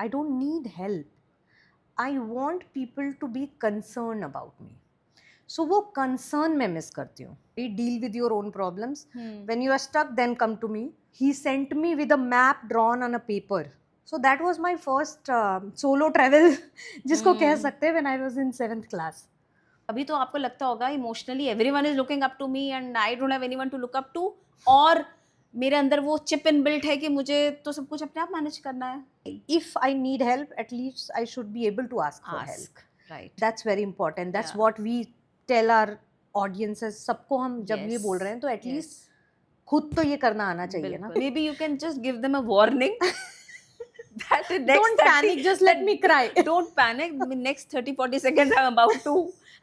I don't need help. I want people to be concerned about me. So वो concern मैं miss करती हूँ. Deal with your own problems. When you are stuck, then come to me. He sent me with a map drawn on a paper. So that was my first solo travel जिसको कह सकते हैं when I was in 7th class. अभी तो आपको लगता होगा emotionally everyone is looking up to me and I don't have anyone to look up to, और मेरे अंदर वो चिप इन बिल्ट है कि मुझे तो सब कुछ अपने आप मैनेज करना है. If I need help, at least I should be able to ask for help. Right. That's very important. That's Yeah. what we tell our audiences. सबको हम जब ये बोल रहे हैं तो at least खुद तो ये करना आना चाहिए ना. May be you can just give them a warning. Don't panic, just let me cry. Don't panic. Next 30-40 seconds I'm about to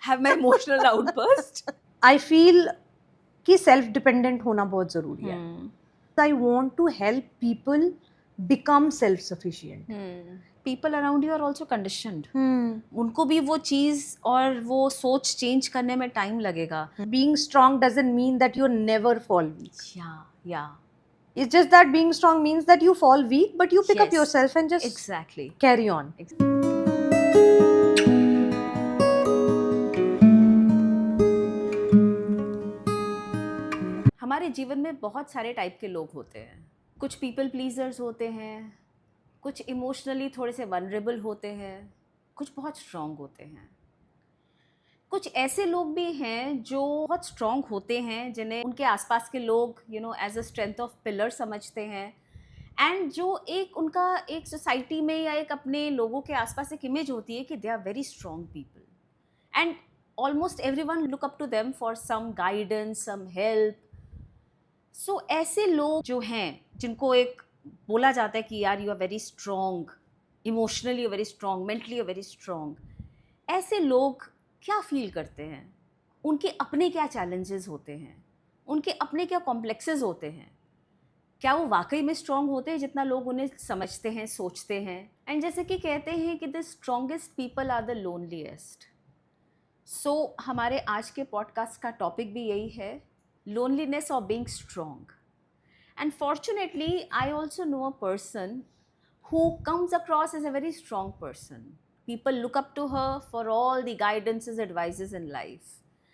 have my emotional outburst. I feel कि self dependent होना बहुत जरूरी है. I want to help people become self sufficient. People around you are also conditioned. उनको भी वो चीज और वो सोच चेंज करने में टाइम लगेगा. Being strong doesn't mean that you never fall weak. Yeah. It's just that being strong means that you fall weak, but you pick up Yes. yourself and just Exactly. carry on. हमारे जीवन में बहुत सारे type के लोग होते हैं. कुछ पीपल प्लीजर्स होते हैं, कुछ इमोशनली थोड़े से वनरेबल होते हैं, कुछ बहुत स्ट्रॉन्ग होते हैं. कुछ ऐसे लोग भी हैं जो बहुत स्ट्रॉन्ग होते हैं, जिन्हें उनके आसपास के लोग as a strength of pillar समझते हैं, एंड जो एक उनका एक सोसाइटी में या एक अपने लोगों के आसपास एक इमेज होती है कि they are very strong people, and almost everyone look up to them for some guidance, some help. So ऐसे लोग जो हैं, जिनको एक बोला जाता है कि यार you are very strong, emotionally you very strong, mentally you very strong, ऐसे लोग क्या फील करते हैं? उनके अपने क्या चैलेंजेस होते हैं? उनके अपने क्या कॉम्प्लेक्सेस होते हैं? क्या वो वाकई में स्ट्रॉन्ग होते हैं जितना लोग उन्हें समझते हैं, सोचते हैं? एंड जैसे कि कहते हैं कि the strongest people are the loneliest. So हमारे आज के पॉडकास्ट का टॉपिक भी यही है, लोनलीनेस और being strong. And fortunately I also know a person who comes across as a very strong person. People look up to her for all the guidances, advices in life.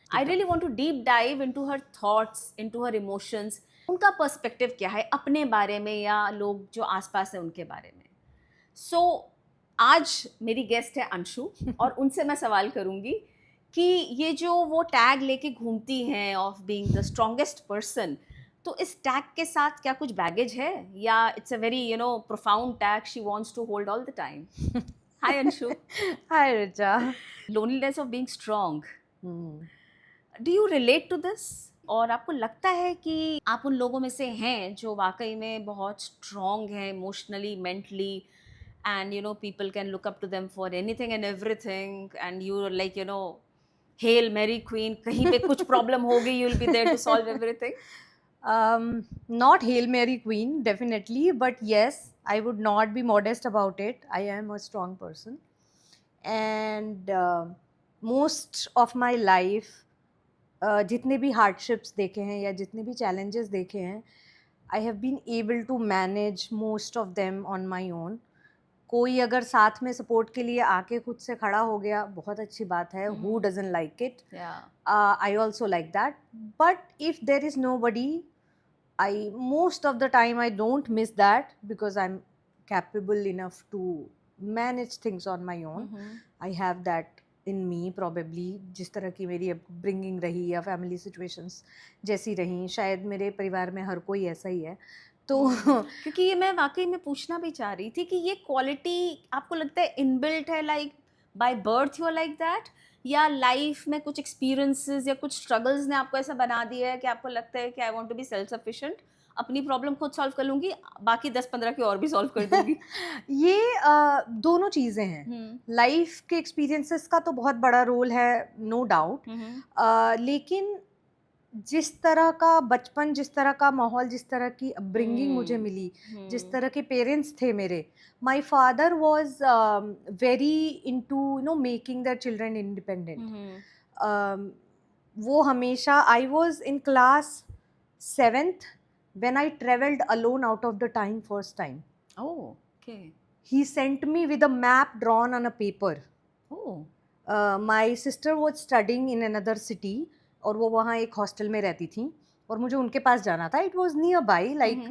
I really want to deep dive into her thoughts, into her emotions. उनका perspective क्या है अपने बारे में या लोग जो आसपास हैं उनके बारे में. सो आज मेरी गेस्ट है अंशु और उनसे मैं सवाल करूँगी कि ये जो वो टैग लेके घूमती हैं of being the strongest person, तो इस टैग के साथ क्या कुछ बैगेज है या it's a very profound tag she wants to hold all the time? Hi Anshu. Hi Richa. Loneliness of being strong, do you relate to this? और आपको लगता है कि आप उन लोगों में से हैं जो वाकई में बहुत स्ट्रॉन्ग हैं emotionally, mentally, and people can look up to them for anything and everything, and you like hail Mary queen, कहीं पे कुछ प्रॉब्लम होगी you will be there to solve everything? Not Hail Mary Queen, definitely, but yes, I would not be modest about it. I am a strong person, and most of my life, जितने भी hardships देखे हैं या जितने भी challenges देखे हैं, I have been able to manage most of them on my own. कोई अगर साथ में सपोर्ट के लिए आके खुद से खड़ा हो गया, बहुत अच्छी बात है. Who doesn't like it? Yeah. I also like that. But if there is nobody, most of the time I don't miss that because I'm capable enough to manage things on my own. I have that in me probably. जिस तरह की मेरी upbringing रही या family situations जैसी रही, शायद मेरे परिवार में हर कोई ऐसा ही है. तो क्योंकि ये मैं वाकई में पूछना भी चाह रही थी कि ये क्वालिटी आपको लगता है इनबिल्ट है, like by birth you are like that, या लाइफ में कुछ एक्सपीरियंसेस या कुछ स्ट्रगल्स ने आपको ऐसा बना दिया है कि आपको लगता है कि I want to be self sufficient, अपनी प्रॉब्लम खुद सॉल्व कर लूंगी, बाकी 10-15 की और भी सॉल्व कर दूंगी? ये दोनों चीज़ें हैं. लाइफ के एक्सपीरियंसेस का तो बहुत बड़ा रोल है, नो डाउट. लेकिन जिस तरह का बचपन, जिस तरह का माहौल, जिस तरह की अपब्रिंगिंग मुझे मिली, जिस तरह के पेरेंट्स थे मेरे, my father was very into making their children independent. वो हमेशा, I was in class 7th when I traveled alone out of the time first time. Oh, okay. he sent me with a map drawn on a paper. Oh. My sister was studying in another city और वो वहाँ एक hostel में रहती थी और मुझे उनके पास जाना था. It was nearby, like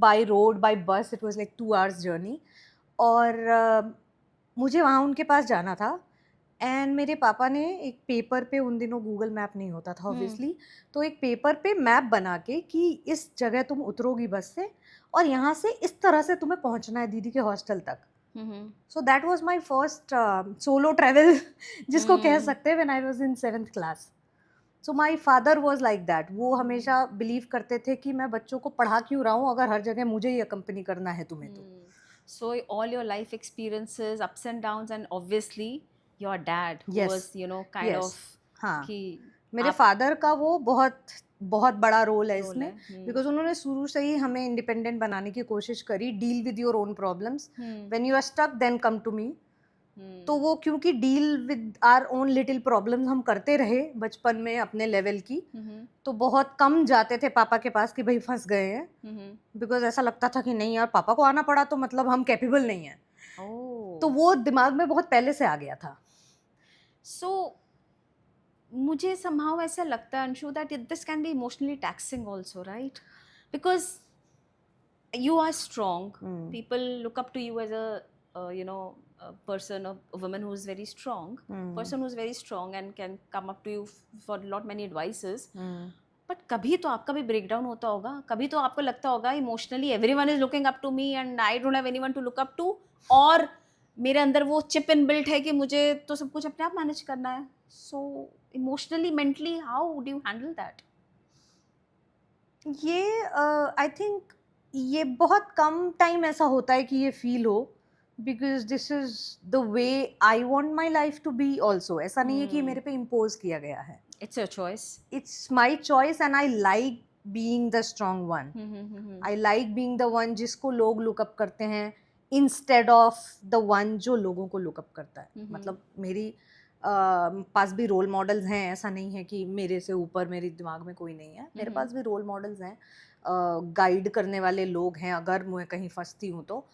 by road, by bus, it was like 2 hours journey. और मुझे वहाँ उनके पास जाना था. एंड मेरे पापा ने एक पेपर पे, उन दिनों गूगल मैप नहीं होता था ऑब्वियसली, तो एक पेपर पे मैप बना के कि इस जगह तुम उतरोगी बस से और यहाँ से इस तरह से तुम्हें पहुँचना है दीदी के हॉस्टल तक. So that was my first solo travel जिसको कह सकते हैं, when I was in 7th class. So my father was like that. वो हमेशा बिलीव करते थे कि मैं बच्चों को पढ़ा क्यों रहा हूँ अगर हर जगह मुझे ही अकम्पनी करना है तुम्हें तो. So all your life experiences, ups and downs, and obviously your dad who Yes. was, you know, kind Yes. of हाँ. कि मेरे आप फादर का वो बहुत बहुत बड़ा रोल है role इसमें, है. बिकॉज उन्होंने शुरू से ही हमें इंडिपेंडेंट बनाने की कोशिश करी. Deal with your own problems, when you are stuck then come to me. तो वो क्योंकि deal with our own little problems हम करते रहे बचपन में अपने लेवल की, तो बहुत कम जाते थे पापा के पास कि भाई फंस गए हैं, बिकॉज ऐसा लगता था कि नहीं यार पापा को आना पड़ा तो मतलब हम कैपेबल नहीं हैं. तो वो दिमाग में बहुत पहले से आ गया था. So मुझे somehow ऐसा लगता है Anshu that this can be emotionally taxing also, right? Because you are strong. People look up to you as a you know, a person, a woman who is very strong, person who is very strong and can come up to you for lot many advices. But कभी तो आपका भी breakdown होता होगा, कभी तो आपको लगता होगा emotionally everyone is looking up to me and I don't have anyone to look up to, और मेरे अंदर वो chip inbuilt है कि मुझे तो सब कुछ अपने आप मैनेज करना है. So emotionally, mentally, how do you handle that? ये आई थिंक ये बहुत कम टाइम ऐसा होता है कि ये फील हो, because this is the way I want my life to be also. ऐसा नहीं है कि ये मेरे पे इम्पोज किया गया है. It's your choice. It's my choice and I like being the strong one. I like being the one जिसको लोग लुकअप करते हैं इंस्टेड ऑफ द वन जो लोगों को लुकअप करता है. मतलब मेरी पास भी रोल मॉडल्स हैं, ऐसा नहीं है कि मेरे से ऊपर मेरे दिमाग में कोई नहीं है. मेरे पास भी रोल मॉडल्स हैं, गाइड करने वाले लोग हैं अगर मैं कहीं फंसती हूँ तो.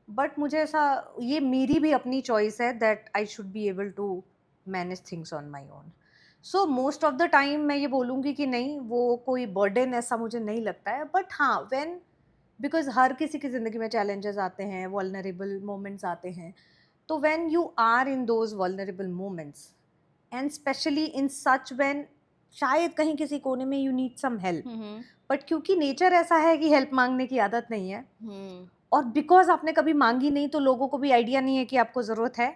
बट मुझे ऐसा, ये मेरी भी अपनी चॉइस है that I should be able to manage things on my own. So most of the time मैं ये बोलूँगी कि नहीं, वो कोई बर्डन ऐसा मुझे नहीं लगता है. बट हाँ, व्हेन, बिकॉज हर किसी की ज़िंदगी में चैलेंजेस आते हैं, वल्नरेबल मोमेंट्स आते हैं. तो when you are in those vulnerable moments and especially in such when शायद कहीं किसी कोने में you need some help, but क्योंकि नेचर ऐसा है कि हेल्प मांगने की आदत नहीं है, और बिकॉज आपने कभी मांगी नहीं तो लोगों को भी आइडिया नहीं है कि आपको ज़रूरत है,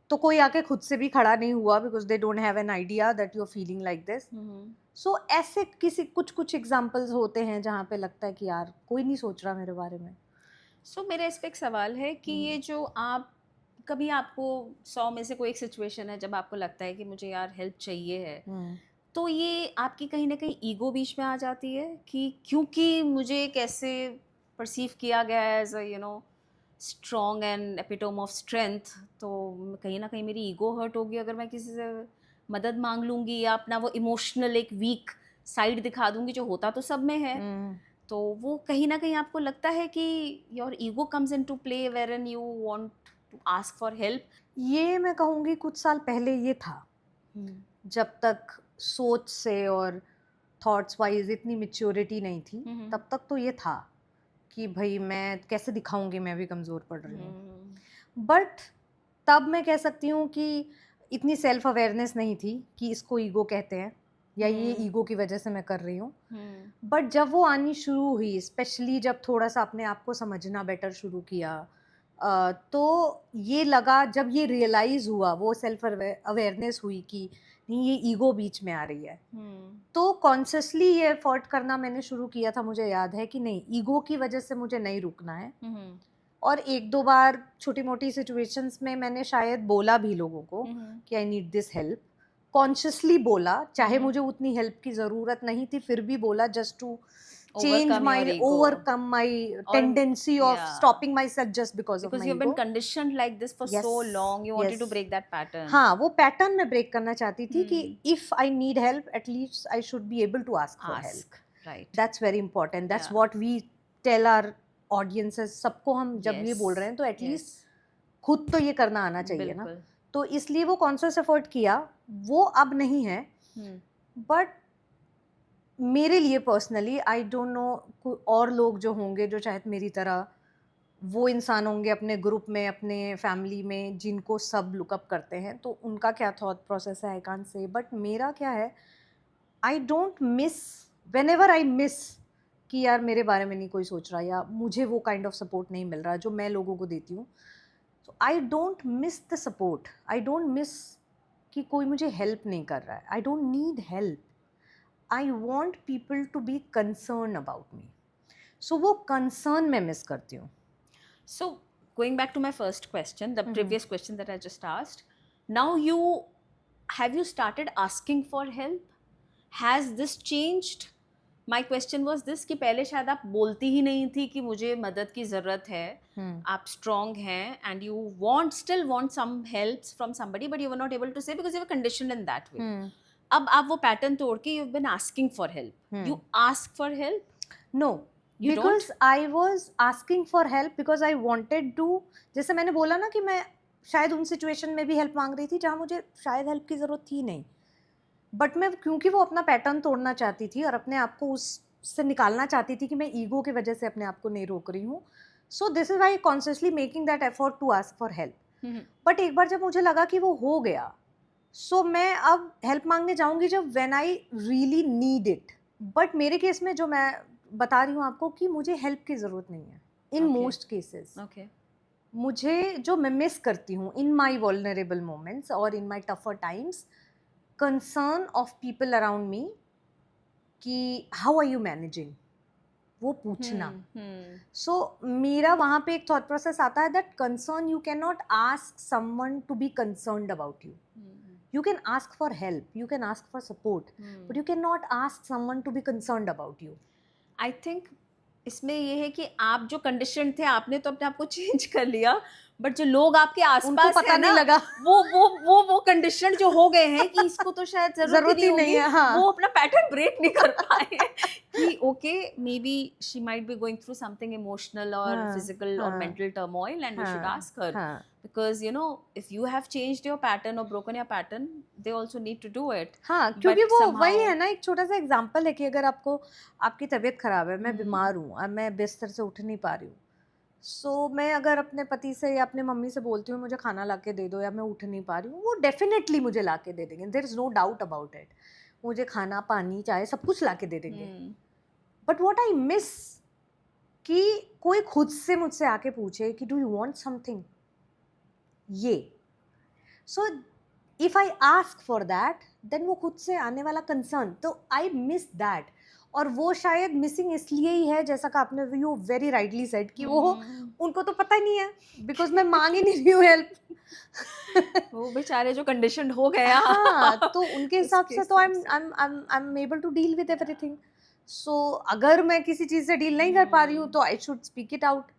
तो कोई आके खुद से भी खड़ा नहीं हुआ because they don't have an idea that you are feeling like this. So ऐसे किसी कुछ एग्जाम्पल्स होते हैं जहाँ पे लगता है कि यार कोई नहीं सोच रहा मेरे बारे में. So मेरा इस पे एक सवाल है कि ये जो आप कभी आपको 100 में से कोई एक सिचुएशन है जब आपको लगता है कि मुझे यार हेल्प चाहिए है, तो ये आपकी कहीं ना कहीं ईगो बीच में आ जाती है कि क्योंकि मुझे कैसे परसीव किया गया है as a you know strong and epitome of strength, तो कहीं ना कहीं मेरी ईगो हर्ट होगी अगर मैं किसी से मदद मांग लूँगी या अपना वो इमोशनल एक वीक साइड दिखा दूँगी जो होता तो सब में है. तो वो कहीं ना कहीं आपको लगता है कि your ego comes into play wherein you want to ask for help. ये मैं कहूँगी कुछ साल पहले ये था, जब तक सोच से और थॉट्स वाइज इतनी मैच्योरिटी नहीं थी, तब तक तो ये था कि भाई मैं कैसे दिखाऊंगी मैं भी कमज़ोर पड़ रही हूँ. बट तब मैं कह सकती हूँ कि इतनी सेल्फ अवेयरनेस नहीं थी कि इसको ईगो कहते हैं या ये ईगो की वजह से मैं कर रही हूँ. बट जब वो आनी शुरू हुई, स्पेशली जब थोड़ा सा अपने आप को समझना बेटर शुरू किया, तो ये लगा, जब ये रियलाइज़ हुआ, वो सेल्फ अवेयरनेस हुई कि नहीं ये ईगो बीच में आ रही है, तो कॉन्शियसली ये एफर्ट करना मैंने शुरू किया था. मुझे याद है कि नहीं, ईगो की वजह से मुझे नहीं रुकना है. और 1-2 बार छोटी मोटी सिचुएशंस में मैंने शायद बोला भी लोगों को कि I need this help. Consciously बोला, चाहे मुझे उतनी हेल्प की ज़रूरत नहीं थी, फिर भी बोला just to change my overcome my tendency of stopping myself just because of my ego. Because you've been conditioned like this for so long, you wanted to break that pattern. हाँ, वो pattern मैं break करना चाहती थी कि if I need help, at least I should be able to ask for help. Right. That's very important. That's what we tell our audiences सबको हम जब ये बोल रहे हैं तो एटलीस्ट yes, खुद तो ये करना आना चाहिए ना. बिल्कुल. तो इसलिए वो कॉन्शियस एफर्ट किया, वो अब नहीं है. हम्म, बट मेरे लिए पर्सनली आई डोंट नो और लोग जो होंगे जो शायद मेरी तरह वो इंसान होंगे अपने ग्रुप में, अपने फैमिली में, जिनको सब लुकअप करते हैं, तो उनका क्या थॉट प्रोसेस है आई कांट से. बट मेरा क्या है, I don't miss, when ever I miss कि यार मेरे बारे में नहीं कोई सोच रहा या मुझे वो काइंड ऑफ सपोर्ट नहीं मिल रहा जो मैं लोगों को देती हूँ. तो I don't miss the support, I don't miss कि कोई मुझे हेल्प नहीं कर रहा है. I don't need help. I want people to be concern about me. So वो कंसर्न मैं मिस करती हूँ. so going back to my first question, the Mhm. previous question that I just asked, now you have you started asking for help? Has this changed? My question was this कि पहले शायद आप बोलती ही नहीं थी कि मुझे मदद की ज़रूरत है, आप strong हैं and you still want some help from somebody but you were not able to say because you were conditioned in that way. अब आप वो पैटर्न तोड़ के you've been asking for help. You ask for help? No, You because don't? I was asking for help because I wanted to, जैसे मैंने बोला ना कि मैं शायद उन सिचुएशन में भी हेल्प मांग रही थी जहाँ मुझे शायद हेल्प की ज़रूरत थी नहीं, बट मैं क्योंकि वो अपना पैटर्न तोड़ना चाहती थी और अपने आप को उससे निकालना चाहती थी कि मैं ईगो की वजह से अपने आप को नहीं रोक रही हूँ. So this is why consciously making that effort to ask for help. But एक बार जब मुझे लगा कि वो हो गया, सो मैं अब हेल्प मांगने जाऊंगी जब when I really need it. But मेरे केस में जो मैं बता रही हूँ आपको कि मुझे हेल्प की ज़रूरत नहीं है इन Okay. Most cases. Okay. मुझे जो मैं मिस करती हूँ इन माई वल्नरेबल मोमेंट्स और in my tougher times, concern of people around me कि हाउ आर यू मैनेजिंग, वो पूछना. सो मेरा वहाँ पे एक थॉट प्रोसेस आता है that concern, you can not ask someone to be concerned about you. You can ask for help, you can ask for support, but you cannot ask someone to be concerned about you. I think इसमें ये है कि आप जो condition थे आपने तो अपने आप को चेंज कर लिया, बट जो लोग आपके उनको आसपास पता है नहीं ना, लगा. वो कंडीशन जो हो गए हैं कि इसको तो शायद जरूरत ही नहीं होगी, है. हाँ. वो अपना पैटर्न ब्रेक नहीं कर पाए हैं कि okay maybe she might be going through something emotional और हाँ, फिजिकल और हाँ, mental turmoil and we should हाँ, आस्क हर, हाँ. because you know if you have changed your pattern or broken your pattern they also need to do it. हाँ, क्योंकि But वो somehow- वही है ना, एक छोटा सा एग्जाम्पल है कि अगर आपको, आपकी तबीयत खराब है, मैं बीमार हूँ और मैं बिस्तर से उठ नहीं पा रही हूँ, सो मैं अगर अपने पति से या अपने मम्मी से बोलती हूँ मुझे खाना ला के दे दो या मैं उठ नहीं पा रही हूँ, वो डेफिनेटली मुझे ला के दे देंगे. There is no doubt about it. मुझे खाना, पानी, चाय सब कुछ ला के दे देंगे. बट वॉट आई मिस कि कोई खुद से मुझसे आके पूछे कि डू यू वांट समथिंग, ये. So if I ask for that then वो खुद से आने वाला कंसर्न, तो आई मिस दैट. और वो शायद मिसिंग इसलिए ही है, जैसा कि आपने यू वेरी राइटली सेड, कि वो उनको तो पता ही नहीं है बिकॉज मैं मांग ही नहीं रही हूँ हेल्प. वो बेचारे जो कंडीशन हो गया हाँ, तो उनके हिसाब उसके से तो हिसाब I am able to deal with everything. So अगर मैं किसी चीज़ से डील नहीं कर पा रही हूँ तो I should speak it out.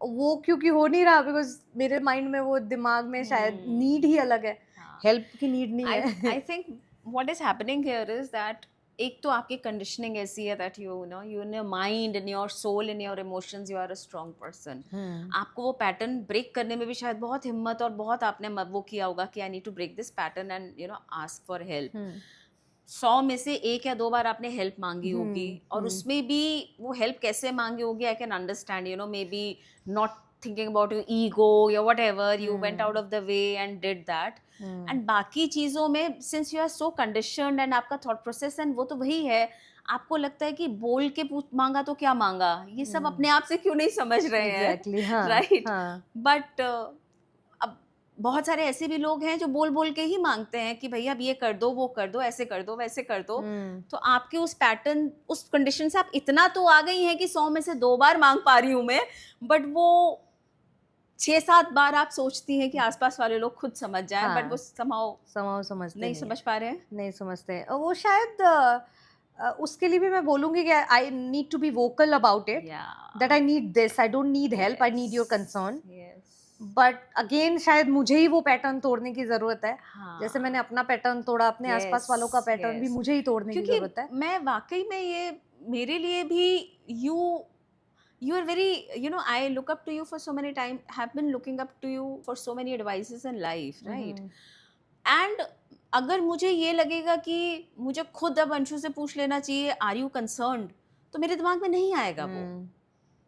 वो क्योंकि हो नहीं रहा बिकॉज मेरे माइंड में, वो दिमाग में शायद नीड ही अलग है, हेल्प की नीड नहीं है. I think what is happening here is that एक तो आपकी कंडीशनिंग ऐसी है that you know you in your mind, in your soul, in your emotions you are a strong person. आपको वो पैटर्न ब्रेक करने में भी शायद बहुत हिम्मत और बहुत आपने वो किया होगा कि I need to break this pattern and you know ask for help. 100 में से 1 या 2 बार आपने हेल्प मांगी होगी, और उसमें भी वो हेल्प कैसे मांगी होगी I can understand, you know may be not thinking about your ego or whatever, you went out of the way and did that. And बाकी चीज़ों में since you are so conditioned and आपका thought process and वो तो वही है, आपको लगता है कि बोल के मांगा तो क्या मांगा, ये सब अपने आप से क्यों नहीं समझ रहे हैं. Exactly, हाँ, राइट. हाँ. बट अब बहुत सारे ऐसे भी लोग हैं जो बोल बोल के ही मांगते हैं कि भैया अब ये कर दो, वो कर दो, ऐसे कर दो, वैसे कर दो. तो आपके उस पैटर्न, उस कंडीशन से आप इतना तो आ गई हैं कि 100 में से 2 बार मांग पा रही हूँ मैं, बट वो 6-7 बार आप सोचती हैं कि आसपास वाले लोग खुद समझ जाएं, हाँ. बट वो somehow समझते नहीं समझ पा रहे हैं. नहीं समझते. वो शायद उसके लिए भी मैं बोलूँगी कि I need to be vocal about it, that I need this, I don't need help, I need your concern. But again शायद मुझे ही वो पैटर्न तोड़ने की ज़रूरत है. जैसे मैंने अपना पैटर्न तोड़ा, अपने आसपास वालों का पैटर्न भी मुझे ही तोड़ने की ज़रूरत है. मैं वाकई में ये मेरे लिए भी you are very, you know, I look up to you for so many time, have been looking up to you for so many advices in life, right? And अगर मुझे ये लगेगा कि मुझे खुद अब अंशु से पूछ लेना चाहिए आर यू कंसर्न्ड, तो मेरे दिमाग में नहीं आएगा वो।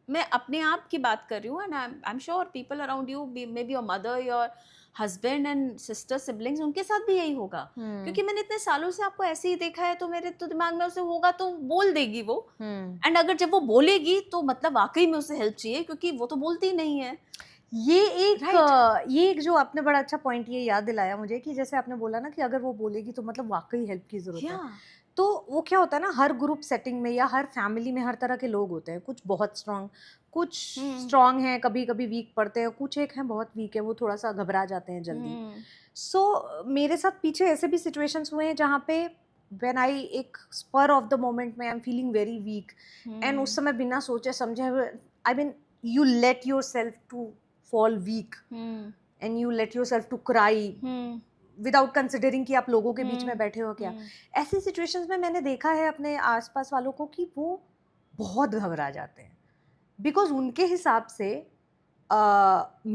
मैं अपने आप की बात कर रही हूँ, and I am sure people around you, may be your mother, your husband and sister, siblings, उनके साथ भी यही होगा। क्योंकि मैंने इतने सालों से आपको ऐसे ही देखा है, तो मेरे तो दिमाग में उसे होगा तो बोल देगी वो। एंड अगर जब वो बोलेगी तो मतलब वाकई में उसे हेल्प चाहिए, क्योंकि वो तो बोलती ही नहीं है। ये एक जो आपने बड़ा अच्छा पॉइंट ये याद दिलाया मुझे कि जैसे आपने बोला ना कि अगर वो बोलेगी तो मतलब वाकई हेल्प की जरूरत है। तो वो क्या होता है ना, हर ग्रुप सेटिंग में या हर फैमिली में हर तरह के लोग होते हैं। कुछ बहुत स्ट्रांग, कुछ स्ट्रांग हैं, कभी कभी वीक पड़ते हैं, कुछ एक हैं बहुत वीक है, वो थोड़ा सा घबरा जाते हैं जल्दी। सो मेरे साथ पीछे ऐसे भी सिचुएशंस हुए हैं जहाँ पे व्हेन आई एक स्पर ऑफ द मोमेंट में I am feeling very weak, and उस समय बिना सोचे समझे, I mean you let yourself to fall weak and you let yourself to cry without considering कि आप लोगों के बीच में बैठे हो क्या। ऐसी situations में मैंने देखा है अपने आसपास वालों को कि वो बहुत घबरा जाते हैं, because उनके हिसाब से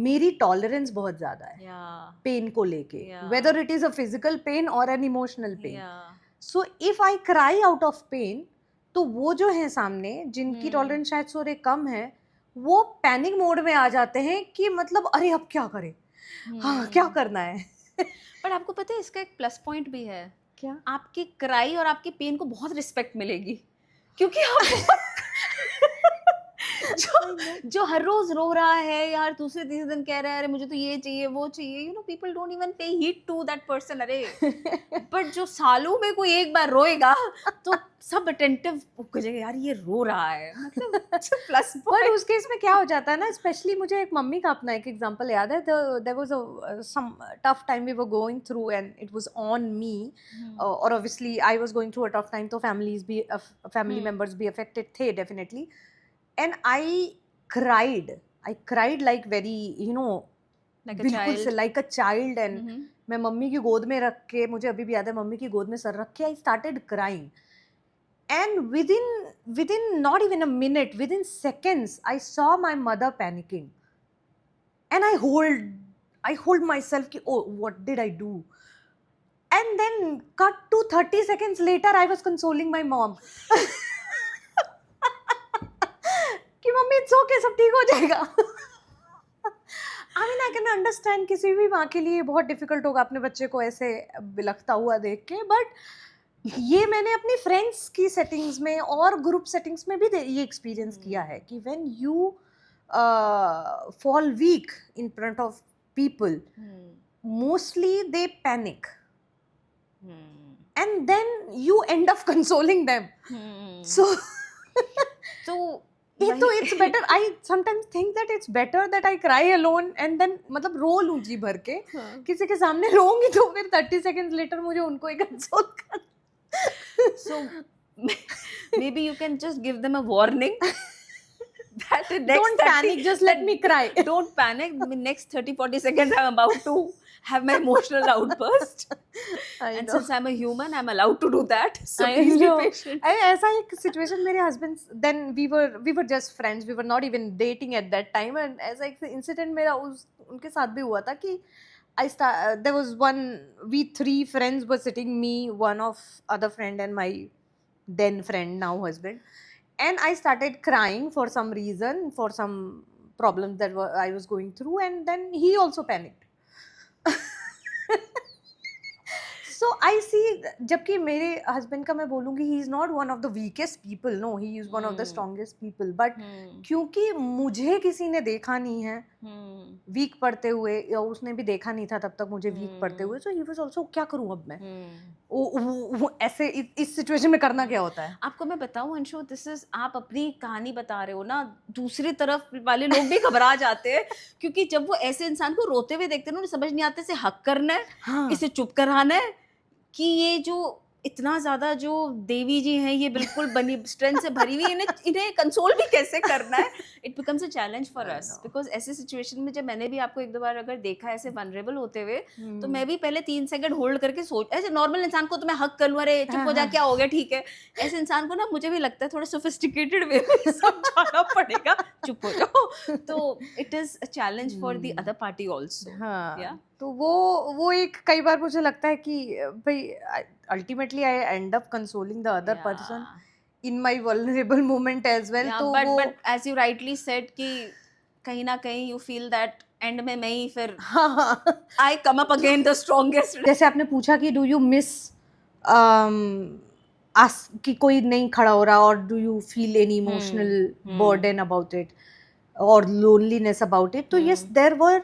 मेरी टॉलरेंस बहुत ज़्यादा है पेन को लेके, whether it is a physical pain or an emotional pain. So if I cry out of pain, तो वो जो है सामने जिनकी टॉलरेंस शायद थोड़े कम है, वो पैनिक मोड में आ जाते हैं कि मतलब अरे अब क्या करें, हाँ क्या करना है। पर आपको पता है इसका एक प्लस पॉइंट भी है क्या? आपकी क्राई और आपकी पेन को बहुत रिस्पेक्ट मिलेगी, क्योंकि आप जो हर रोज रो रहा है या हर दूसरे तीसरे दिन कह रहा है अरे मुझे तो ये चाहिए वो चाहिए, you know people don't even पे हीट टू दैट पर्सन। अरे बट जो सालों में कोई एक बार रोएगा तो सब अटेंटिव हो जाएगा, यार ये रो रहा है, मतलब प्लस पर पॉइंट। उस केस में क्या हो जाता है ना, स्पेशली मुझे एक मम्मी का अपना एक एग्जांपल याद है। There was some tough time we were going through and it was on me, और obviously I was going through a tough time, तो फैमिली मेंबर्स भी अफेक्टेड थे definitely, and I cried like very, you know, Like a बिल्कुल से child. like a child, and मैं mummy की गोद में रख के, मुझे अभी भी याद है मम्मी की गोद में सर रख के I started crying, and within not even a minute, within seconds I saw my mother panicking, and I hold myself कि oh what did I do, and then cut to 30 seconds later I was consoling my mom कि mummy it's okay, सब ठीक हो जाएगा। आई mean I can understand किसी भी माँ के लिए बहुत डिफिकल्ट होगा अपने बच्चे को ऐसे बिलखता हुआ देख के, बट ये मैंने अपनी फ्रेंड्स की सेटिंग्स में और ग्रुप सेटिंग्स में भी ये एक्सपीरियंस किया है कि when you fall weak in front of people, mostly they panic and then you end up consoling them. So it's better, I sometimes think that it's better that I cry alone and then मतलब रो लूं जी भर के, किसी के सामने रोऊंगी तो फिर 30 seconds later मुझे उनको ही कंसोल कर। So maybe you can just give them a warning that don't panic, just let me cry. Don't panic, next 30-40 seconds I'm about to have my emotional outburst and since I'm a human I'm allowed to do that, so please be patient. ऐसा एक situation मेरे husband, then we were just friends, we were not even dating at that time, and ऐसा एक incident मेरा उनके साथ भी हुआ था कि there was we three friends were sitting, me, one of other friend and my then friend, now husband, and I started crying for some reason, for some problems that I was going through, and then he also panicked. So I see, जबकि मेरे husband का मैं बोलूँगी he is not one of the weakest people, no, he is one of the strongest people, but क्योंकि मुझे किसी ने देखा नहीं है वीक पड़ते हुए, या उसने भी देखा नहीं था तब तक मुझे वीक पड़ते हुए, so he was also क्या करूँ अब मैं, वो ऐसे इस सिचुएशन में करना क्या होता है। आपको मैं बताऊं अंशु, दिस इज, आप अपनी कहानी बता रहे हो ना, दूसरी तरफ वाले लोग भी घबरा जाते हैं क्योंकि जब वो ऐसे इंसान को रोते हुए देखते हैं ना, उन्हें समझ नहीं आते इसे हक करना है, इसे चुप कराना है, कि ये जो इतना ज़्यादा जो देवी जी हैं ये बिल्कुल बनी स्ट्रेंथ से भरी हुई, इन्हें इन्हें कंसोल भी कैसे करना है, it becomes a challenge for I us, know. Because ऐसे सिचुएशन में जब मैंने भी आपको एक दो बार अगर देखा है ऐसे वनरेबल होते हुए, तो हम्म, मैं भी पहले 3 सेकंड होल्ड करके सोच, ऐसे नॉर्मल इंसान को तो मैं हक कर लूँ, अरे चुप हो जा, क्या हो गया, ठीक है, ऐसे इंसान को ना मुझे भी लगता है थोड़ा सोफिस्टिकेटेड वे में समझाना पड़ेगा, चुप हो जाओ, तो it is a challenge for the other party also. हाँ, या तो वो एक कई बार मुझे लगता है कि भाई ultimately I end up consoling the other person in my vulnerable moment as well, या तो बट वो एज यू राइटली सेड कि कहीं ना कहीं यू फील दैट एंड में मैं ही फिर हाँ हाँ। I come up again the strongest. जैसे आपने पूछा कि डू यू मिस आस कि कोई नहीं खड़ा हो रहा, और do you feel any emotional burden about it और लोनलीनेस अबाउट इट, तो यस देयर वर,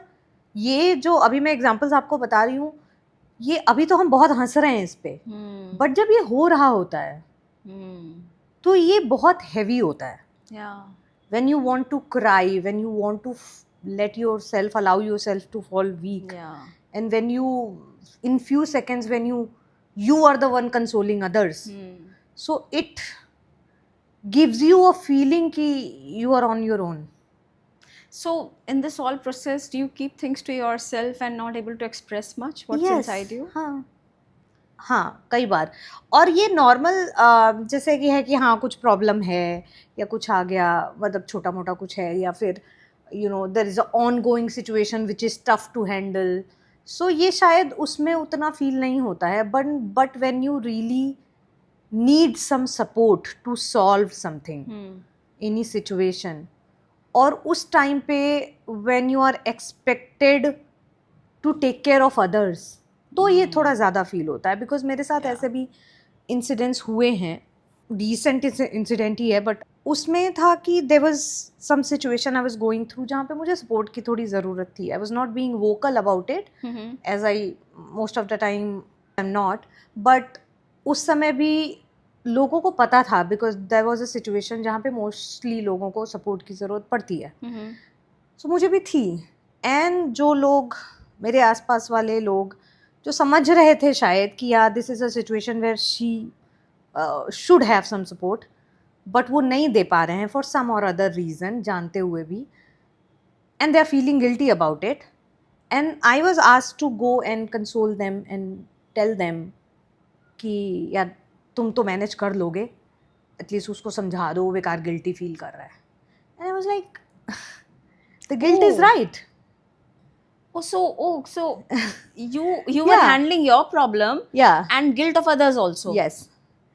ये जो अभी मैं एग्जांपल्स आपको बता रही हूँ, ये अभी तो हम बहुत हंस रहे हैं इस पे, बट जब ये हो रहा होता है तो ये बहुत हैवी होता है. या When you want to cry, when you want to let yourself, allow yourself to fall weak, या and when you, in few seconds, when you are the one consoling others, so it gives you a feeling ki you are on your own. so in this all process do you keep things to yourself and not able to express much what's Yes, inside you? हाँ हाँ, कई बार. और ये normal जैसे कि है कि हाँ कुछ प्रॉब्लम है या कुछ आ गया, मतलब छोटा मोटा कुछ है, या फिर there is a ongoing situation which is tough to handle, so ये शायद उसमें उतना फील नहीं होता है, but when you really need some support to solve something, any situation, और उस टाइम पे when you are expected to take care of others, तो ये थोड़ा ज़्यादा फील होता है. बिकॉज मेरे साथ ऐसे भी इंसिडेंट्स हुए हैं, रिसेंट इंसिडेंट ही है, बट उसमें था कि there was some situation I was going through जहाँ पे मुझे सपोर्ट की थोड़ी ज़रूरत थी. I was not being vocal about it, as I most of the time I am not, but उस समय भी लोगों को पता था, because there was a situation जहाँ पे मोस्टली लोगों को सपोर्ट की ज़रूरत पड़ती है. सो मुझे भी थी. एंड जो लोग मेरे आसपास वाले लोग जो समझ रहे थे शायद कि यार this is a situation where she should have some support, but वो नहीं दे पा रहे हैं फॉर सम और अदर रीज़न, जानते हुए भी, and they are feeling guilty about it, and I was asked to go and console them and tell them कि यार तुम तो मैनेज कर लोगे, एटलीस्ट उसको समझा दो, वो बेकार गिल्टी फील कर रहा है. And I was like the guilt is right. So you were Yeah. handling your problem Yeah. and guilt of others also. Yes.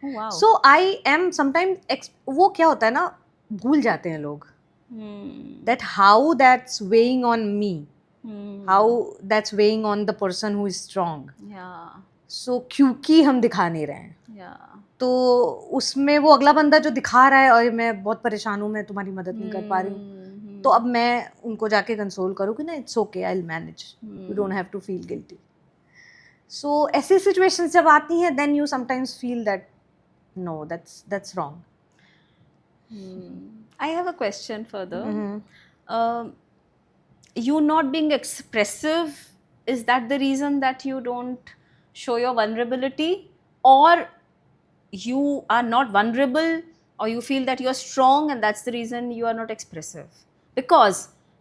Oh, wow. So I am sometimes वो क्या होता है ना, भूल जाते हैं लोग that how that's weighing on me, how that's weighing on the person who is strong. Yeah. So क्योंकि हम दिखा नहीं रहे हैं, Yeah. तो उसमें वो अगला बंदा जो दिखा रहा है और मैं बहुत परेशान हूँ, मैं तुम्हारी मदद नहीं कर पा रही हूँ, तो अब मैं उनको जाके कंसोल करूँ कि ना it's okay, I will manage, you don't have to feel guilty. So ऐसी सिचुएशंस जब आती हैं, then you sometimes feel that no, that's wrong. I have a question further. You not being expressive, is that the reason that you don't show your vulnerability, or you are not vulnerable, or you feel that you are strong and that's the reason you are not expressive? Because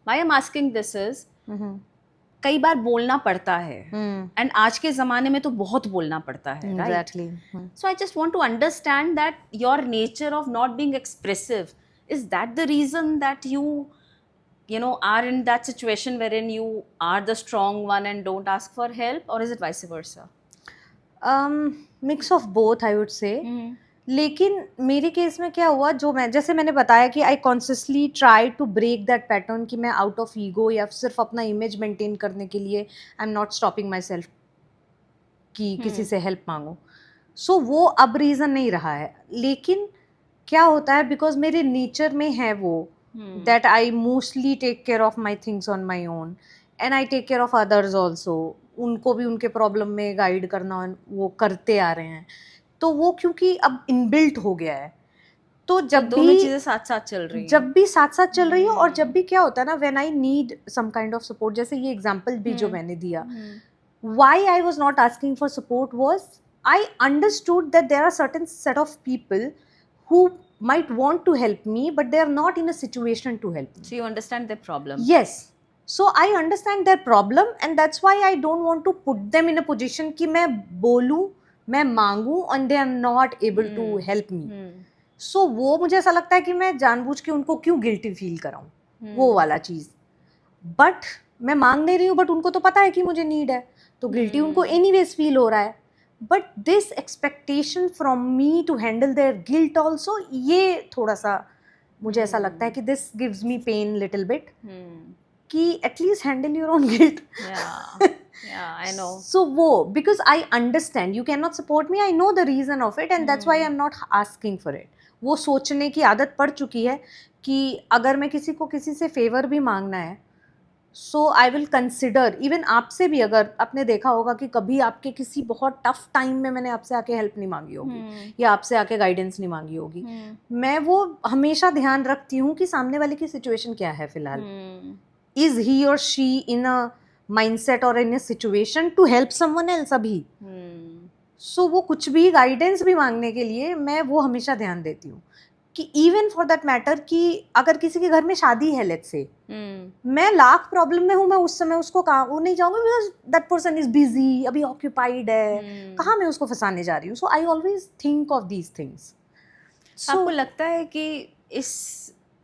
why I'm asking this is कई बार बोलना पड़ता है, and आज के ज़माने में तो बहुत बोलना पड़ता है, right? Exactly. So I just want to understand that your nature of not being expressive, is that the reason that you know are in that situation wherein you are the strong one and don't ask for help, or is it vice versa? Mix of both, I would say. लेकिन मेरे case में क्या हुआ, जो मैं जैसे मैंने बताया कि I consciously try to break that pattern, कि मैं आउट ऑफ ईगो या सिर्फ अपना इमेज मेंटेन करने के लिए आई am not stopping my self कि किसी से हेल्प मांगो. सो वो अब रीज़न नहीं रहा है. लेकिन क्या होता है, बिकॉज मेरे नेचर में है वो that I mostly take care of my things on my own, and I take care of others also. उनको भी उनके प्रॉब्लम में गाइड करना वो करते आ रहे हैं, तो वो क्योंकि अब इनबिल्ट हो गया है, तो जब दोनों भी चीजें साथ साथ चल रही हैं. जब भी साथ साथ चल रही है, और जब भी क्या होता है ना, when I need some kind of support, जैसे ये एग्जांपल भी जो मैंने दिया, why I was not asking for support was I understood that there are certain set of people who might want to help me, but they are not in a situation to help me. So you understand their problem. Yes. So I understand their problem, and that's why I don't want to put them in a position कि मैं बोलूं, मैं मांगूं, and they are not able to help me. So वो मुझे ऐसा लगता है कि मैं जानबूझ के उनको क्यों गिल्टी फील कराऊं, वो वाला चीज. बट मैं मांग नहीं रही हूँ, बट उनको तो पता है कि मुझे नीड है, तो गिल्टी उनको एनीवेज फील हो रहा है. But this expectation from me to handle their guilt also, ये थोड़ा सा मुझे ऐसा लगता है कि this gives me pain little bit, कि at least handle your own guilt. Yeah, I know. So वो, because I understand you cannot support me, I know the reason of it, and that's why I'm not asking for it. वो सोचने की आदत पड़ चुकी है कि अगर मैं किसी को किसी से फेवर भी मांगना है, सो आई विल कंसिडर. इवन आपसे भी, अगर आपने देखा होगा कि कभी आपके किसी बहुत टफ टाइम में मैंने आपसे आके हेल्प नहीं मांगी होगी, या आपसे आके गाइडेंस नहीं मांगी होगी, मैं वो हमेशा ध्यान रखती हूँ कि सामने वाले की सिचुएशन क्या है फिलहाल. इज ही और शी इन अ माइंडसेट और in a situation to help someone else अभी. सो वो कुछ भी गाइडेंस भी मांगने के लिए मैं वो हमेशा ध्यान देती हूँ कि इवन फॉर दैट मैटर कि अगर किसी के घर में शादी है, लेट्स से, मैं लाख प्रॉब्लम में हूँ, मैं उस समय उसको वो नहीं जाऊंगी because that person is busy, अभी ऑक्यूपाइड है, कहाँ मैं उसको फंसाने जा रही हूँ. So I always think of these things. आपको लगता है कि इस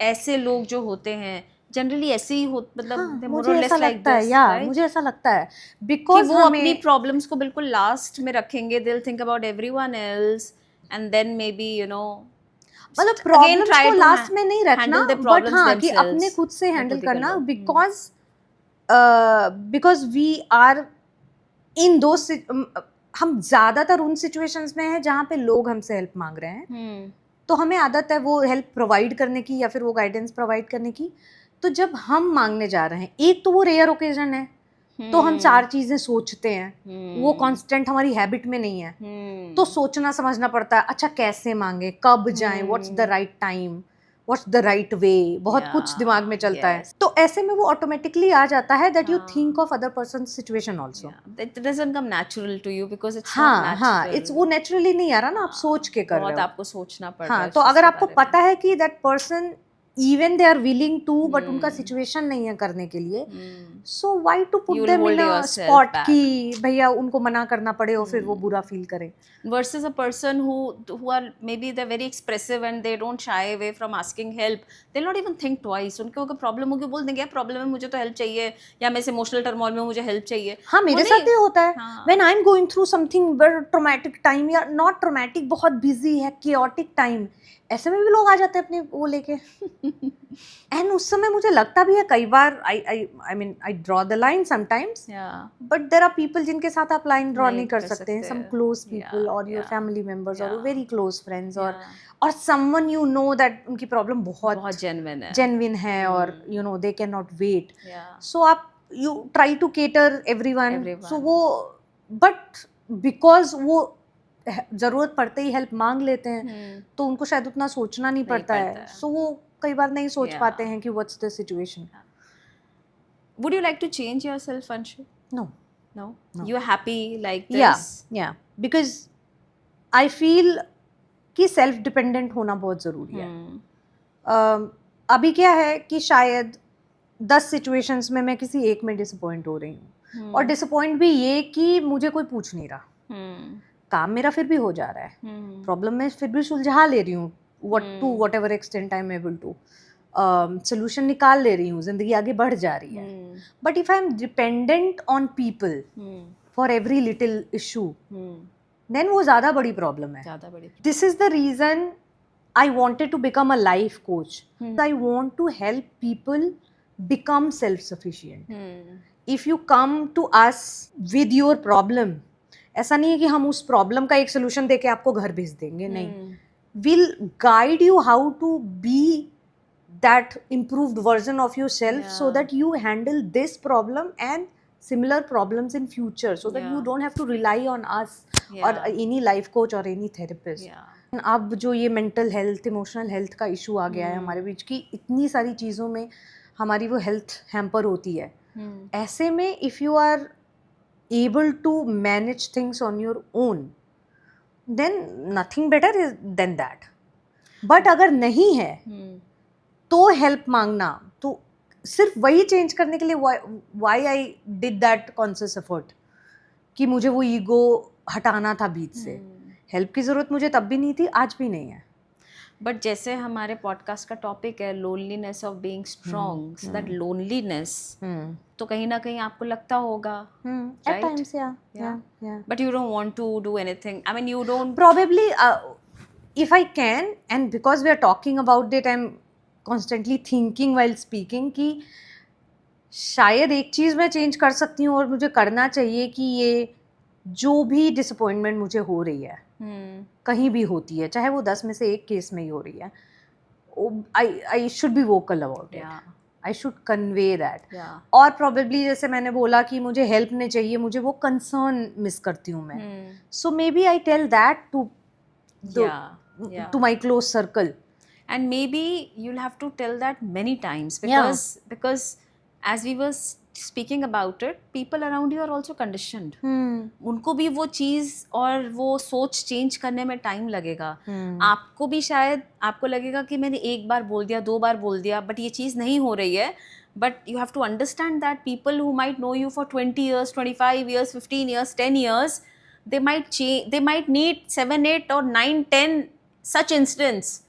ऐसे लोग जो होते हैं जनरली ऐसे ही हो, मतलब मुझे ऐसा लगता है, या मुझे ऐसा लगता है बिकॉज वो अपनी प्रॉब्लम्स को बिल्कुल लास्ट में रखेंगे, they will think about everyone else and then maybe you know, मतलब प्रॉब्लम्स को लास्ट में नहीं रखना, बट हाँ कि अपने खुद से हैंडल करना, बिकॉज वी आर इन दो, हम ज्यादातर उन सिचुएशंस में हैं जहाँ पे लोग हमसे हेल्प मांग रहे हैं, तो हमें आदत है वो हेल्प प्रोवाइड करने की या फिर वो गाइडेंस प्रोवाइड करने की. तो जब हम मांगने जा रहे हैं, एक तो वो रेयर ओकेजन है, तो हम चार चीजें सोचते हैं, वो कांस्टेंट हमारी हैबिट में नहीं है, तो सोचना समझना पड़ता है, अच्छा कैसे मांगे, कब जाएं, what's the right time, what's the right way, बहुत कुछ दिमाग में चलता है. तो ऐसे में वो ऑटोमेटिकली आ जाता है that you think of other person situation also. It doesn't come natural to you because it's हाँ, इट्स वो नेचुरली नहीं आ रहा ना, आप सोच के कर रहे हो, बहुत आपको सोचना पड़ रहा है. तो अगर आपको पता है कि that person even they are willing to, but उनका सिचुएशन नहीं है करने के लिए, so why to put them in a spot कि भैया उनको मना करना पड़े और फिर वो बुरा फील करें. Versus a person who are maybe they're very expressive and they don't shy away from asking help, they'll not even think twice. उनको अगर प्रॉब्लम होगी बोल देंगे प्रॉब्लम है, मुझे तो हेल्प चाहिए, या मैं इस इमोशनल टर्मोइल में मुझे हेल्प चाहिए. हाँ, मेरे साथ भी होता है. When I'm going through something very traumatic time, या not traumatic, बहुत busy है, chaotic time, ऐसे में भी लोग आ जाते हैं अपने वो लेके. एंड उस समय मुझे लगता भी है कई बार, I mean I draw the line sometimes, but there are people जिनके साथ आप लाइन ड्रॉ नहीं कर सकते हैं. सम क्लोज पीपल और योर फैमिली मेंबर्स और वेरी क्लोज फ्रेंड्स, और समवन यू नो दैट उनकी प्रॉब्लम बहुत जेन्युइन है और you know they can not wait, so आप you try to cater everyone. So वो, बट बिकॉज वो जरूरत पड़ते ही हेल्प मांग लेते हैं, तो उनको शायद उतना सोचना नहीं पड़ता है, सो वो कई बार नहीं सोच पाते हैं कि what's the situation. Would you like to change yourself, Anshu? No. You are happy like this? Yeah, because I feel कि सेल्फ डिपेंडेंट होना बहुत ज़रूरी है. अभी क्या है कि शायद 10 सिचुएशंस में मैं किसी एक में डिसअपॉइंट हो रही हूँ, और डिसअपॉइंट भी ये कि मुझे कोई पूछ नहीं रहा, काम मेरा फिर भी हो जा रहा है, प्रॉब्लम मैं फिर भी सुलझा ले रही हूँ, whatever extent I am able to, solution निकाल ले रही हूँ, जिंदगी आगे बढ़ जा रही है. But if I am dependent on people for every little issue, then वो ज़्यादा बड़ी प्रॉब्लम है. This is the reason I wanted to become a life coach. I want to help people become self-sufficient. If you come to us with your problem, ऐसा नहीं है कि हम उस प्रॉब्लम का एक सोल्यूशन देके आपको घर भेज देंगे, नहीं. We'll guide you how to be that improved version of yourself, so that you handle this problem and similar problems in future, so that you don't have to rely on us or any life coach or any therapist. अब जो ये mental health, emotional health का issue आ गया है हमारे बीच की, इतनी सारी चीज़ों में हमारी वो हेल्थ हैम्पर होती है. ऐसे में if you are able to manage things on your own, then nothing better is than that. But अगर नहीं है तो हेल्प मांगना, तो सिर्फ वही चेंज करने के लिए why I did that conscious effort कि मुझे वो ईगो हटाना था बीच से. हेल्प की ज़रूरत मुझे तब भी नहीं थी, आज भी नहीं है. बट जैसे हमारे पॉडकास्ट का टॉपिक है loneliness of being strong, so that loneliness तो कहीं ना कहीं आपको लगता होगा, At right? times, yeah. But you don't want to do anything. I mean, you don't. Probably, if I can, and because we are talking about it, I'm constantly thinking while speaking कि शायद एक चीज़ मैं change कर सकती हूँ और मुझे करना चाहिए कि ये जो भी डिसअपॉइंटमेंट मुझे हो रही है, कहीं भी होती है, चाहे वो 10 में से एक केस में ही हो रही है, आई should B vocal about it. I should convey that. और प्रॉबेबली जैसे मैंने बोला कि मुझे हेल्प नहीं चाहिए, मुझे वो कंसर्न मिस करती हूँ मैं. So maybe I tell that to my close circle. And maybe you'll have to tell that many times because as we were speaking about it, people around you are also conditioned. उनको भी वो चीज़ और वो सोच change करने में time लगेगा. आपको भी शायद आपको लगेगा कि मैंने एक बार बोल दिया, 2 बार बोल दिया, बट ये चीज़ नहीं हो रही है. But you have to understand that people who might know you for 20 years, 25 years, 15 years, 10 years, they might change. They might need 7, 8 or 9, 10 such incidents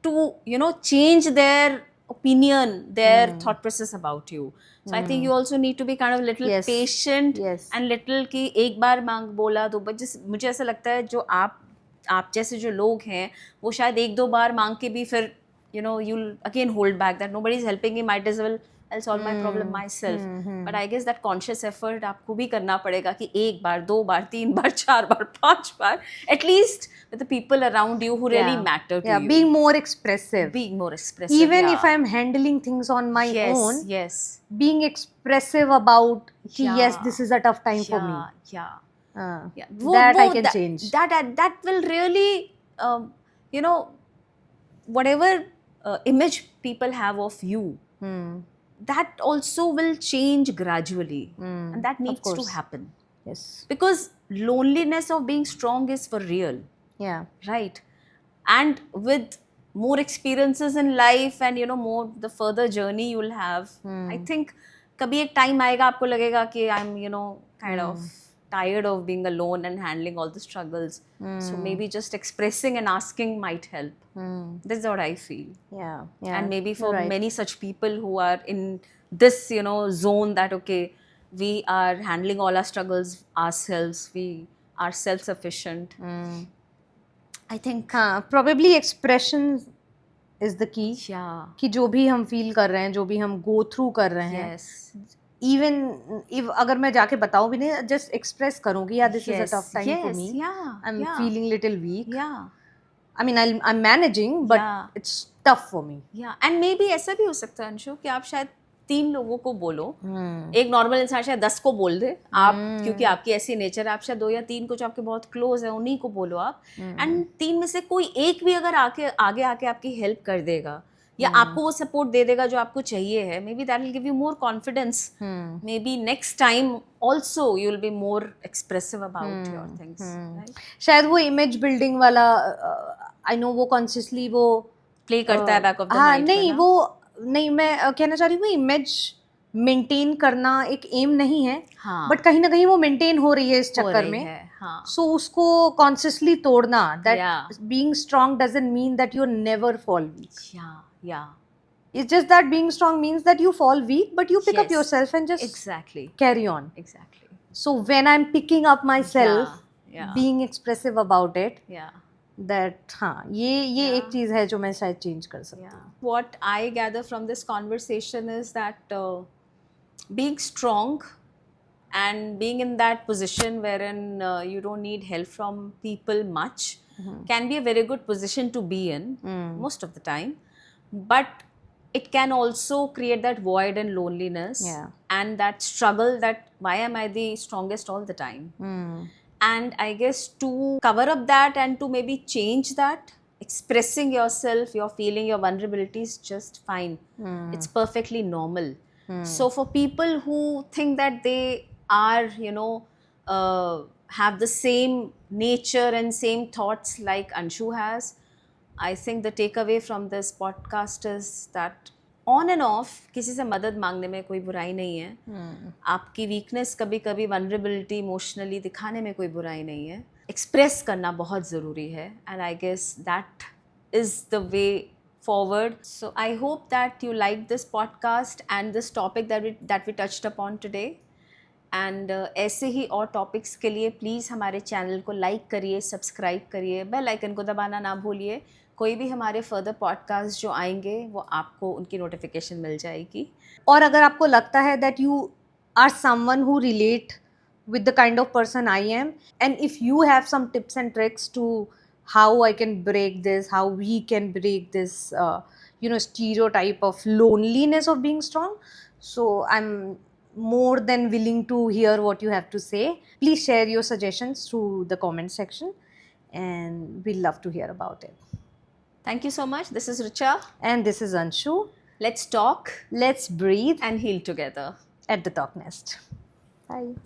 to, you know, change their opinion, their thought process about you. So I think you also need to be kind of little patient and little कि एक बार मांग बोला तो मुझे ऐसा लगता है जो आप जैसे जो लोग हैं वो शायद 1-2 बार मांग के भी फिर you know you'll again hold back that nobody is helping me, might as well I'll solve my problem myself. But I guess that conscious effort आपको भी करना पड़ेगा कि 1 बार, 2 बार, 3 बार, 4 बार, 5 बार, at least with the people around you who really matter to you. Being more expressive. Even if I'm handling things on my own. Yes. Being expressive about yes, this is a tough time for me. That I can change. That will really, you know, whatever image people have of you, that also will change gradually, and that needs to happen. Yes. Because loneliness of being strong is for real. Yeah. Right. And with more experiences in life and you know more the further journey you'll have, I think kabhi ek time aayega aapko lagega ki I'm you know kind of tired of being alone and handling all the struggles. So maybe just expressing and asking might help. That's what I feel. Yeah. And maybe for many such people who are in this you know zone that okay, we are handling all our struggles ourselves, we are self-sufficient. I think probably expression is the key. Yeah. कि जो भी हम feel कर रहे हैं, जो भी हम go through कर रहे हैं, even if अगर मैं जाके बताऊँ भी नहीं, just express करूँगी, yeah, this is a tough time for me. I'm feeling little weak. I mean, I'm managing, but it's tough for me. And maybe ऐसा भी हो सकता है अंशु कि आप शायद 3 लोगों को बोलो, एक नॉर्मल इंसान शायद 10 को बोल दे, आप क्योंकि आपकी ऐसी नेचर है, आप शायद 2 या 3 को जो आपके बहुत क्लोज है उन्हीं को बोलो आप, एंड 3 में से कोई एक भी अगर आगे आके आपकी हेल्प कर देगा या आपको वो सपोर्ट दे देगा जो आपको चाहिए है, may be that will give you more confidence. May be next time also you will be more expressive about your things. शायद वो इमेज बिल्डिंग वाला आई नो वो कॉन्शियसली वो प्ले करता है बैक ऑफ द माइंड. नहीं, मैं कहना चाह रही हूँ इमेज मेंटेन करना एक एम नहीं है, बट कहीं ना कहीं वो मेंटेन हो रही है इस चक्कर में. सो उसको कॉन्शियसली तोड़ना, that being strong doesn't mean that you never fall weak. It's just that being strong means that you fall weak, but you pick up yourself and just carry on. So when I'm picking up myself, being expressive about it, that ये एक चीज़ है जो मैं शायद change कर सकती हूँ. What I gather from this conversation is that being strong and being in that position wherein you don't need help from people much can be a very good position to be in most of the time, but it can also create that void and loneliness and that struggle that why am I the strongest all the time. And I guess to cover up that and to maybe change that, expressing yourself, your feeling, your vulnerability is just fine. It's perfectly normal. So for people who think that they are, you know, have the same nature and same thoughts like Anshu has. I think the takeaway from this podcast is that on and off किसी से मदद मांगने में कोई बुराई नहीं है. आपकी वीकनेस कभी कभी वनरेबिलिटी इमोशनली दिखाने में कोई बुराई नहीं है. एक्सप्रेस करना बहुत ज़रूरी है, and I guess that is the way forward. So I hope that you liked this podcast and this topic that we touched upon today. And ऐसे ही और टॉपिक्स के लिए प्लीज़ हमारे चैनल को लाइक करिए, सब्सक्राइब करिए, बेल आइकन को दबाना ना भूलिए. कोई भी हमारे फर्दर पॉडकास्ट जो आएंगे वो आपको उनकी नोटिफिकेशन मिल जाएगी. और अगर आपको लगता है that you are someone who relate with the kind of person I am, and if you have some tips and tricks to how I can break this, how we can break this stereotype of loneliness of being strong, so I'm more than willing to hear what you have to say. Please share your suggestions through the comment section, and we'd love to hear about it. Thank you so much. This is Richa. And this is Anshu. Let's talk Let's breathe and heal together at the Talk Nest. Bye.